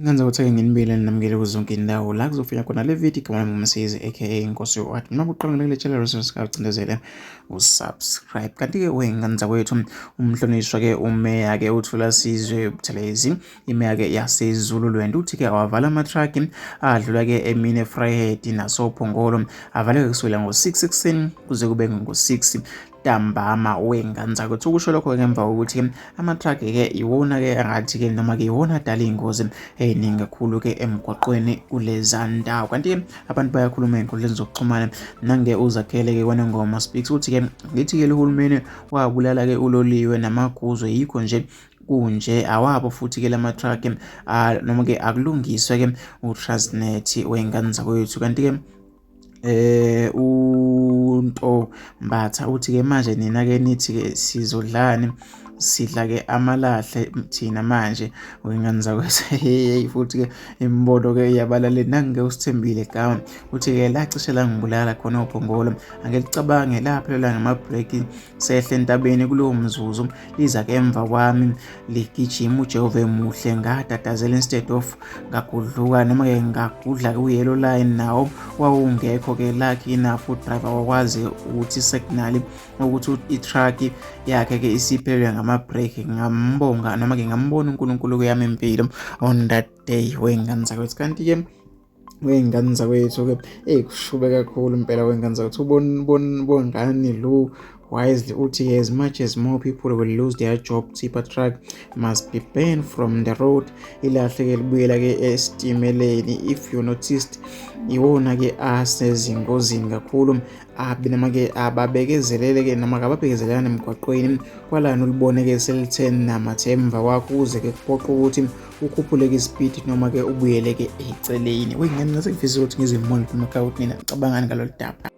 Ngenza ukuthi-ke nginibile ninamukele kuzo zonke indawo la kuzofika khona le video igama lami ngumsizi aka inkosi yokwati. Noma uqala kule channel usicindezele usubscribe. Kanti-ke wenganza kwethu umhlonishwa-ke umeya-ke uthola sizwe Buthelezi Imeya-ke yase Zululand uthi-ke awavala ama-truck adlula-ke emini Friday nasophongolo avaleke kusukela ngo-6 ekuseni kuze kube ngo-6 ntambama wenganza kwethu. Ukusho lokho ngemva kokuthi ama-truck-ke iwona-ke angathi-ke noma-ke iwona adala iy'ngozi eningi kakhulu-ke emgwaqweni kuleza ndawo. Kanti-ke abantu bayakhuluma ey'nkundleni zokuxhumana nange uzakhele-ke kwanengoma speaks uthi-ke ngithi-ke lo hulumeni wabulala-ke uloliwe namaguzwe yikho nje kunje awabo futhi-ke lama-truck noma-ke akulungiswe-ke u-Transnet wenganza kwethu. Kanti-ke uNtombatha uthi-ke manje nina-ke nithi-ke sizodlani sidla-ke amalahle thina manje wenganza kwethu. Hey futhi-ke imbono-ke yabalaleli nange usithembile gama uthi-ke lacishe langibulala khona uphongolo angelicabange laphelela ngama-break sehle entabeni kulowo mzuzu liza-ke emva kwami ligijima ujehova emuhle ngatatazela instead of ngagudluka noma-ke ngagudla-ke u-yellow line nawo wawungekho-ke lucky enough udriver wakwazi ukuthi isignal ukuthi i-truck yakhe-ke isiphelelwe ngama-break. Ngambonga noma-ke ngambona uNkulunkulu yami impilo on that day wenganza kwethu. Kanti-ke wenganza kwethu-ke kushube kakhulu impela wenganza kwethu. Bongani lo wisely uthi as much as more people will lose their job, tipper truck must be banned from the road. Ilahle-ke libuyela-ke esitimeleni. If you noticed iwona-ke asezingozini kakhulu noma-ke ababekezelele-ke noma-ke ababekezelelana emgwaqweni kwalana ulibone-ke selitheni namathemva wakho uze-ke kuphoqa ukuthi ukhuphule-ke ispeed noma-ke ubuyele-ke eceleni. Wengane ngase ngifisa ukuthi ngizimole emakhaya ukuthi nina cabangani ngalolu daba.